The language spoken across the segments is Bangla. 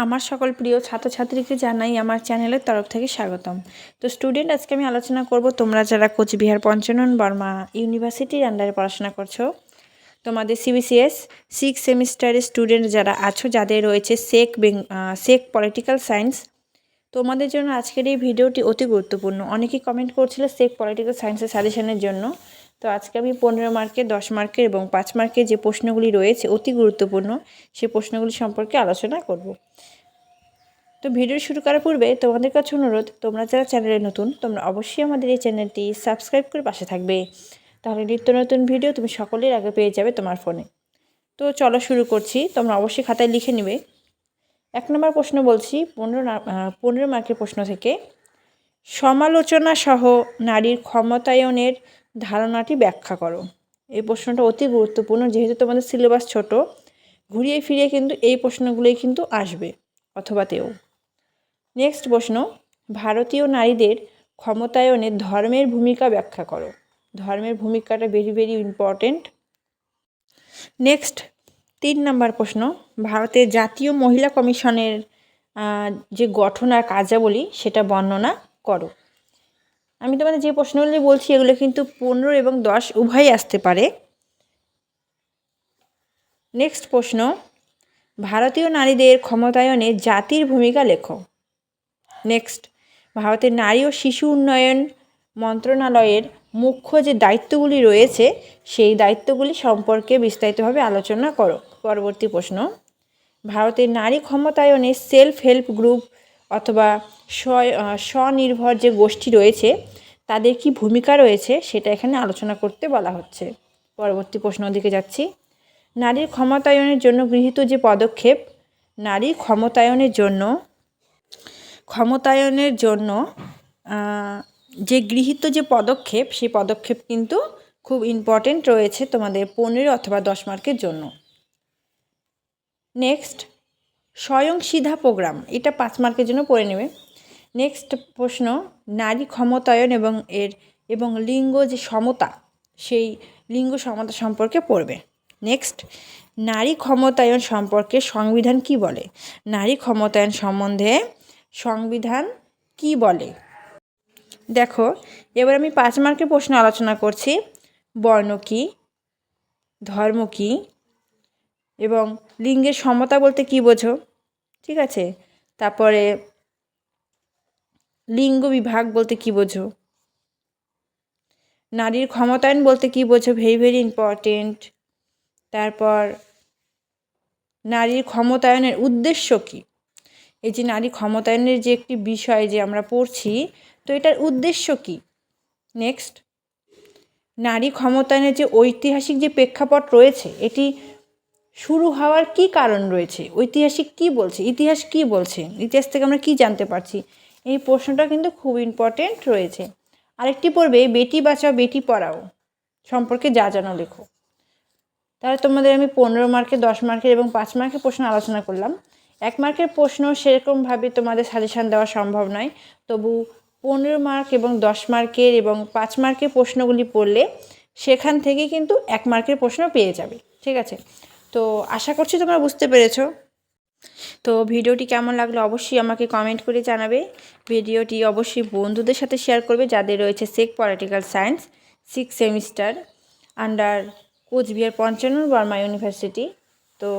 আমার সকল প্রিয় ছাত্রছাত্রীকে জানাই আমার চ্যানেলের তরফ থেকে স্বাগতম। তো স্টুডেন্ট, আজকে আমি আলোচনা করব তোমরা যারা কোচবিহার পঞ্চানন বর্মা ইউনিভার্সিটির আন্ডারে পড়াশোনা করছো, তোমাদের সিবিসিএস 6 সেমিস্টারের স্টুডেন্ট যারা আছো, যাদের রয়েছে সেক পলিটিক্যাল সায়েন্স, তোমাদের জন্য আজকের এই ভিডিওটি অতি গুরুত্বপূর্ণ। অনেকেই কমেন্ট করছিল সেক পলিটিক্যাল সায়েন্সের সাজেশনের জন্য। তো আজকে আমি 15 মার্কের, 10 মার্কের এবং 5 মার্কের যে প্রশ্নগুলি রয়েছে অতি গুরুত্বপূর্ণ, সেই প্রশ্নগুলি সম্পর্কে আলোচনা করব। তো ভিডিও শুরু করার পূর্বে তোমাদের কাছে অনুরোধ, তোমরা যারা চ্যানেলে নতুন, তোমরা অবশ্যই আমাদের এই চ্যানেলটি সাবস্ক্রাইব করে পাশে থাকবে। তাহলে নিত্য নতুন ভিডিও তুমি সকলের আগে পেয়ে যাবে তোমার ফোনে। তো চলো শুরু করছি, তোমরা অবশ্যই খাতায় লিখে নেবে। 1 নম্বর প্রশ্ন বলছি 15 মার্কের প্রশ্ন থেকে, সমালোচনা সহ নারীর ক্ষমতায়নের ধারণাটি ব্যাখ্যা করো। এই প্রশ্নটা অতি গুরুত্বপূর্ণ, যেহেতু তোমাদের সিলেবাস ছোট, ঘুরিয়ে ফিরিয়ে কিন্তু এই প্রশ্নগুলোই কিন্তু আসবে অথবাতেও। নেক্সট প্রশ্ন, ভারতীয় নারীদের ক্ষমতায়নে ধর্মের ভূমিকা ব্যাখ্যা করো। ধর্মের ভূমিকাটা ভেরি ভেরি ইম্পর্টেন্ট। নেক্সট 3 নম্বর প্রশ্ন, ভারতের জাতীয় মহিলা কমিশনের যে গঠন আর কার্যাবলী সেটা বর্ণনা করো। আমি তোমাদের যে প্রশ্নগুলি বলছি এগুলো কিন্তু 15 এবং 10 উভয়ই আসতে পারে। নেক্সট প্রশ্ন, ভারতীয় নারীদের ক্ষমতায়নে জাতির ভূমিকা লেখো। নেক্সট, ভারতের নারী ও শিশু উন্নয়ন মন্ত্রণালয়ের মুখ্য যে দায়িত্বগুলি রয়েছে সেই দায়িত্বগুলি সম্পর্কে বিস্তারিতভাবে আলোচনা করো। পরবর্তী প্রশ্ন, ভারতের নারী ক্ষমতায়নে সেলফ হেল্প গ্রুপ অথবা স্বনির্ভর যে গোষ্ঠী রয়েছে তাদের কি ভূমিকা রয়েছে সেটা এখানে আলোচনা করতে বলা হচ্ছে। পরবর্তী প্রশ্নের দিকে যাচ্ছি, নারীর ক্ষমতায়নের জন্য গৃহীত যে পদক্ষেপ, নারী ক্ষমতায়নের জন্য যে গৃহীত যে পদক্ষেপ, সেই পদক্ষেপ কিন্তু খুব ইম্পর্টেন্ট রয়েছে তোমাদের 15 অথবা 10 মার্কের জন্য। নেক্সট, স্বয়ংসিদ্ধা প্রোগ্রাম, এটা 5 মার্কের জন্য পড়ে নেবে। নেক্সট প্রশ্ন, নারী ক্ষমতায়ন এবং লিঙ্গ যে সমতা, সেই লিঙ্গ সমতা সম্পর্কে পড়বে। নেক্সট, নারী ক্ষমতায়ন সম্পর্কে সংবিধান কি বলে। নারী ক্ষমতায়ন সম্বন্ধে সংবিধান কি বলে। দেখো, এবার আমি 5 মার্কের প্রশ্ন আলোচনা করছি। বর্ণ কী, ধর্ম কী, এবং লিঙ্গের সমতা বলতে কী বোঝো, ঠিক আছে। তারপরে লিঙ্গ বিভাগ বলতে কী বোঝো, নারীর ক্ষমতায়ন বলতে কী বোঝো, ভেরি ভেরি ইম্পর্টেন্ট। তারপর নারীর ক্ষমতায়নের উদ্দেশ্য কী, এই যে নারী ক্ষমতায়নের যে একটি বিষয় যে আমরা পড়ছি, তো এটার উদ্দেশ্য কী। নেক্সট, নারী ক্ষমতায়নের যে ঐতিহাসিক যে প্রেক্ষাপট রয়েছে, এটি শুরু হওয়ার কি কারণ রয়েছে, ঐতিহাসিক কি বলছে, ইতিহাস কি বলছে, ইতিহাস থেকে আমরা কি জানতে পারছি। এই প্রশ্নটা কিন্তু খুব ইম্পর্টেন্ট রয়েছে। আরেকটি পড়বে বেটি বাঁচাও বেটি পড়াও সম্পর্কে যা জানো লেখো। তাহলে তোমাদের আমি 15 মার্কের, 10 মার্কের এবং 5 মার্কের প্রশ্ন আলোচনা করলাম। 1 মার্কের প্রশ্ন সেরকমভাবে তোমাদের সাজেশান দেওয়া সম্ভব নয়, তবু 15 মার্ক এবং 10 মার্কের এবং 5 মার্কের প্রশ্নগুলি পড়লে সেখান থেকে কিন্তু 1 মার্কের প্রশ্ন পেয়ে যাবে, ঠিক আছে। তো আশা করছি তোমরা বুঝতে পেরেছো। তো ভিডিওটি কেমন লাগলো অবশ্যই আমাকে কমেন্ট করে জানাবে। ভিডিওটি অবশ্যই বন্ধুদের সাথে শেয়ার করবে যাদের রয়েছে সেক political science 6 semester under Cooch Behar Panchanan Barma university. তো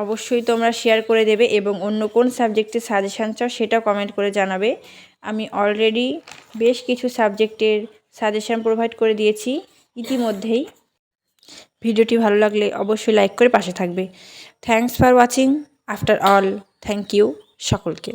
অবশ্যই তোমরা শেয়ার করে দেবে এবং অন্য কোন সাবজেক্টের সাজেশান চাও সেটাও কমেন্ট করে জানাবে। আমি অলরেডি বেশ কিছু সাবজেক্টের সাজেশান প্রোভাইড করে দিয়েছি ইতিমধ্যেই। ভিডিওটি ভালো লাগলে অবশ্যই লাইক করে পাশে থাকবে। Thanks for watching. After all, thank you সকলকে।